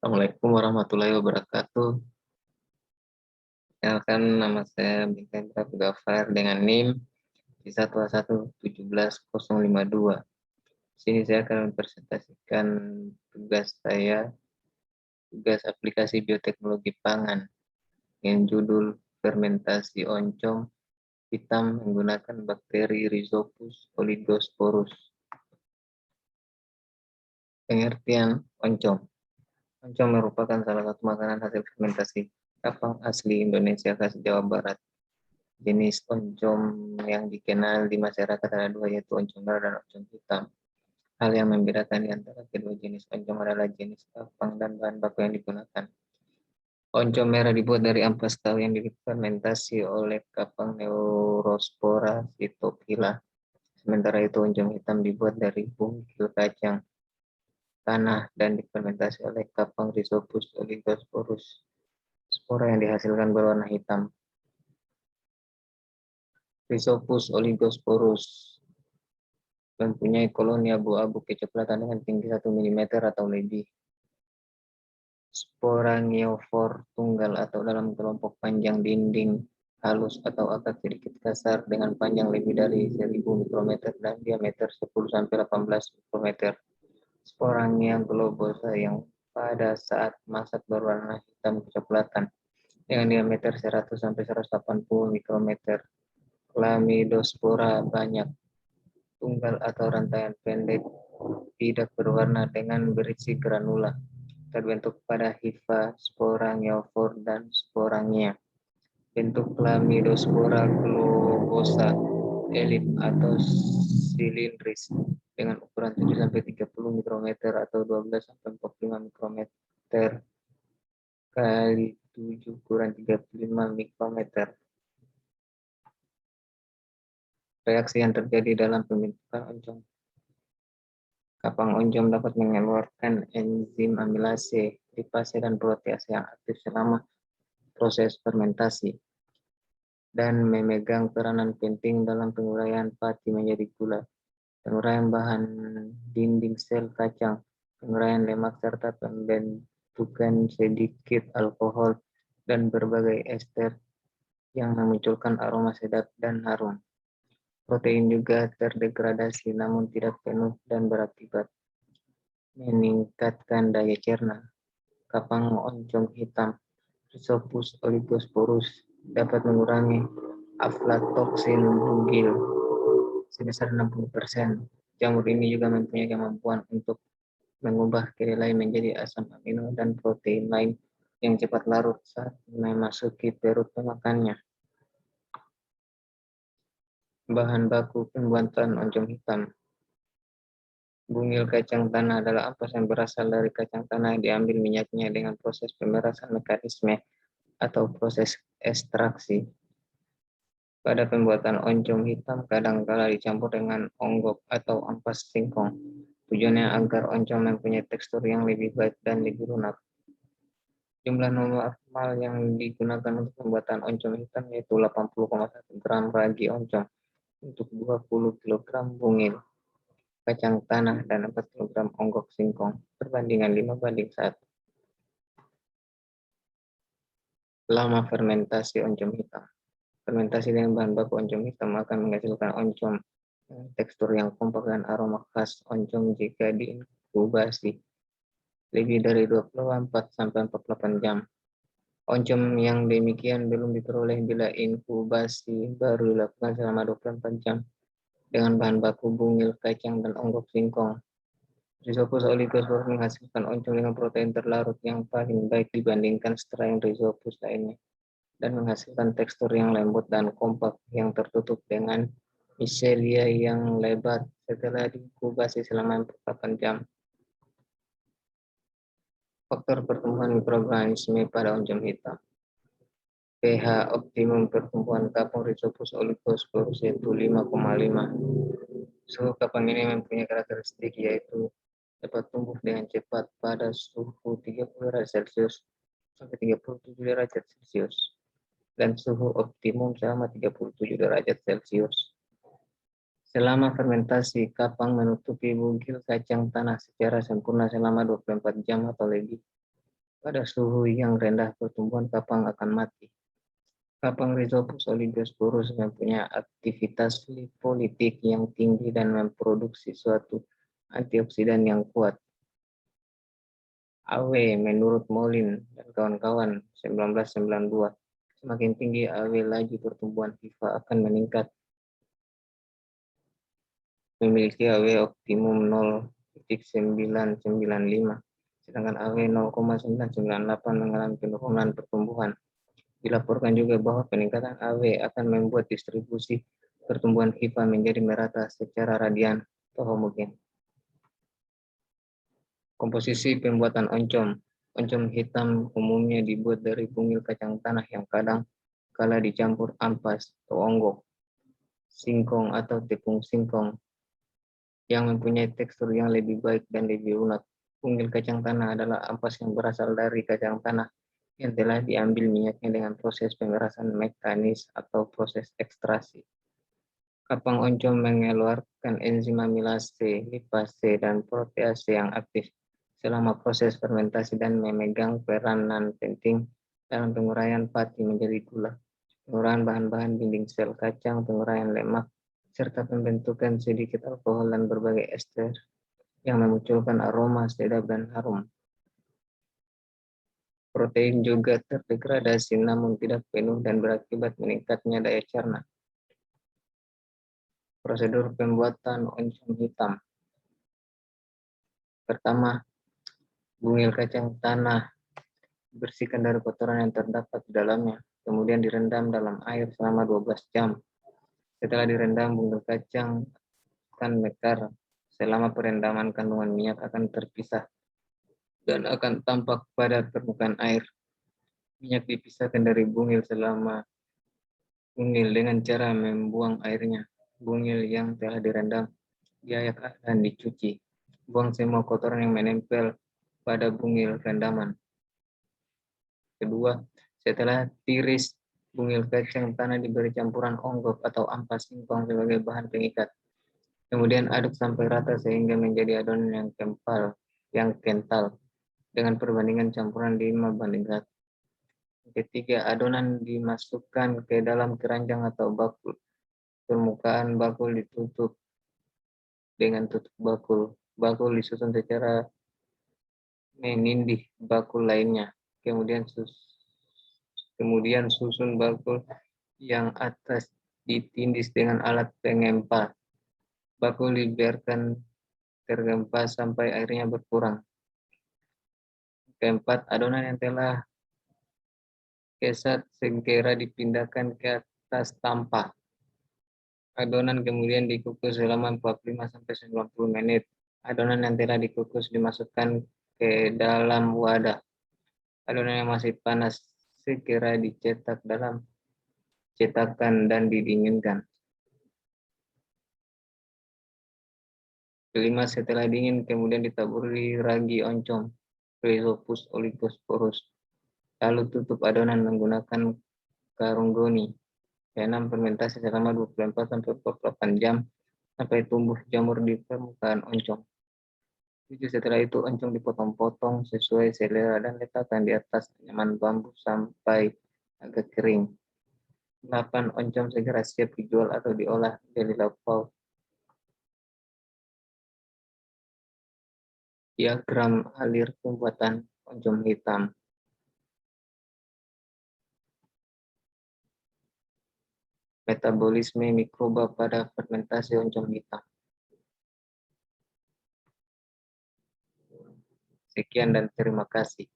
Assalamualaikum warahmatullahi wabarakatuh. Perkenalkan, nama saya Bintang Gafar dengan NIM di 1A1-17052. Di sini saya akan mempresentasikan tugas aplikasi bioteknologi pangan dengan judul fermentasi oncom hitam menggunakan bakteri Rhizopus oligosporus. Pengertian oncom. Oncom merupakan salah satu makanan hasil fermentasi kapang asli Indonesia khas Jawa Barat. Jenis oncom yang dikenal di masyarakat ada dua, yaitu oncom merah dan oncom hitam. Hal yang membedakan di antara kedua jenis oncom adalah jenis kapang dan bahan baku yang digunakan. Oncom merah dibuat dari ampas tahu yang difermentasi oleh kapang Neurospora cytophylla. Sementara itu oncom hitam dibuat dari bungkil kacang tanah dan difermentasi oleh kapang Rhizopus oligosporus. Spora yang dihasilkan berwarna hitam. Rhizopus oligosporus mempunyai koloni abu-abu kecoklatan dengan tinggi 1 mm atau lebih. Sporangiofor tunggal atau dalam kelompok panjang dinding halus atau akar sedikit kasar dengan panjang lebih dari 1000 mikrometer dan diameter 10-18 mikrometer. Sporangia globosa yang pada saat masak berwarna hitam kecoklatan dengan diameter 100-180 mikrometer. Chlamydospora banyak, tunggal atau rantaian pendek, tidak berwarna dengan berisi granula, terbentuk pada hifa, sporangiofor, dan sporangia. Bentuk Chlamydospora globosa, elip atau silindris dengan ukuran 7-30 mikrometer atau 12-45 mikrometer kali 7-35 mikrometer. Reaksi yang terjadi dalam pembentukan oncom. Kapang oncom dapat mengeluarkan enzim amilase, lipase, dan protease yang aktif selama proses fermentasi dan memegang peranan penting dalam penguraian pati menjadi gula, penguraian bahan dinding sel kacang, penguraian lemak, serta pembentukan sedikit alkohol dan berbagai ester yang memunculkan aroma sedap dan harum. Protein juga terdegradasi namun tidak penuh dan berakibat meningkatkan daya cerna. Kapang oncom hitam Rhizopus oligosporus dapat mengurangi aflatoksin bugil sebesar 60%. Jamur ini juga mempunyai kemampuan untuk mengubah kedelai menjadi asam amino dan protein lain yang cepat larut saat memasuki perut pemakannya. Bahan baku pembuatan oncom hitam. Bungil kacang tanah adalah ampas yang berasal dari kacang tanah yang diambil minyaknya dengan proses pemerasan mekanisme atau proses ekstraksi. Pada pembuatan oncom hitam kadang-kala dicampur dengan onggok atau ampas singkong. Tujuannya agar oncom mempunyai tekstur yang lebih baik dan lebih lunak. Jumlah normal yang digunakan untuk pembuatan oncom hitam yaitu 80,1 gram ragi oncom untuk 20 kg bungil kacang tanah dan 4 kg onggok singkong perbandingan 5:1. Lama fermentasi oncom hitam. Fermentasi dengan bahan baku oncom hitam akan menghasilkan oncom tekstur yang kompak dan aroma khas oncom jika diinkubasi lebih dari 24-48 jam. Oncom yang demikian belum diperoleh bila inkubasi baru dilakukan selama 24 jam dengan bahan baku bungil kacang dan onggok singkong. Rhizopus oligosporus menghasilkan oncom dengan protein terlarut yang paling baik dibandingkan strain Rhizopus lainnya dan menghasilkan tekstur yang lembut dan kompak yang tertutup dengan micelia yang lebat setelah diinkubasi selama 48 jam. Faktor pertumbuhan mikroorganisme pada oncom hitam. pH optimum pertumbuhan kapang Rhizopus oligosporus yaitu 5,5. Suhu kapang ini mempunyai karakteristik yaitu dapat tumbuh dengan cepat pada suhu 30 derajat Celcius sampai 37 derajat Celcius dan suhu optimum selama 37 derajat Celcius. Selama fermentasi, kapang menutupi bungkil kacang tanah secara sempurna selama 24 jam atau lebih. Pada suhu yang rendah, pertumbuhan kapang akan mati. Kapang Rhizopus oligosporus mempunyai aktivitas lipolitik yang tinggi dan memproduksi suatu antioksidan yang kuat. AW menurut Molin dan kawan-kawan 1992, semakin tinggi AW laju pertumbuhan hifa akan meningkat. Memiliki AW optimum 0,995, sedangkan AW 0,998 mengalami penurunan pertumbuhan. Dilaporkan juga bahwa peningkatan AW akan membuat distribusi pertumbuhan hifa menjadi merata secara radian atau homogen. Komposisi pembuatan oncom. Oncom hitam umumnya dibuat dari bungil kacang tanah yang kadang kala dicampur ampas atau onggok, singkong atau tepung singkong yang mempunyai tekstur yang lebih baik dan lebih lunak. Bungil kacang tanah adalah ampas yang berasal dari kacang tanah yang telah diambil minyaknya dengan proses pemerasan mekanis atau proses ekstraksi. Kapang oncom mengeluarkan enzim amilase, lipase, dan protease yang aktif selama proses fermentasi dan memegang peranan penting dalam penguraian pati menjadi gula, penguraian bahan-bahan dinding sel kacang, penguraian lemak, serta pembentukan sedikit alkohol dan berbagai ester yang memunculkan aroma sedap dan harum. Protein juga terdegradasi namun tidak penuh dan berakibat meningkatnya daya cerna. Prosedur pembuatan oncom hitam. Pertama, bungil kacang tanah dibersihkan dari kotoran yang terdapat di dalamnya, kemudian direndam dalam air selama 12 jam. Setelah direndam, bungil kacang akan mekar. Selama perendaman, kandungan minyak akan terpisah dan akan tampak pada permukaan air. Minyak dipisahkan dari bungil dengan cara membuang airnya. Bungil yang telah direndam diayak dan dicuci. Buang semua kotoran yang menempel pada bungil rendaman. Kedua, setelah tiris, bungil kacang tanah diberi campuran onggok atau ampas singkong sebagai bahan pengikat. Kemudian aduk sampai rata sehingga menjadi adonan yang kental dengan perbandingan campuran 5:1. Ketiga, adonan dimasukkan ke dalam keranjang atau bakul. Permukaan bakul ditutup dengan tutup bakul. Bakul disusun secara menindih bakul lainnya. Kemudian susun bakul yang atas ditindis dengan alat pengempa. Bakul dibiarkan tergempa sampai airnya berkurang. Keempat, adonan yang telah kesat segera dipindahkan ke atas tampah. Adonan kemudian dikukus selama 45-90 menit. Adonan yang telah dikukus dimasukkan ke dalam wadah. Adonan yang masih panas segera dicetak dalam cetakan dan didinginkan. Kelima, setelah dingin kemudian ditaburi ragi oncom, Rhizopus oligosporus. Lalu tutup adonan menggunakan karung goni. Keenam, fermentasi selama 24-48 jam sampai tumbuh jamur di permukaan oncom. 7, setelah itu oncom dipotong-potong sesuai selera dan letakkan di atas anyaman bambu sampai agak kering. 8, oncom segera siap dijual atau diolah menjadi lauk pauk. Diagram alir pembuatan oncom hitam. Metabolisme mikroba pada fermentasi oncom hitam. Sekian dan terima kasih.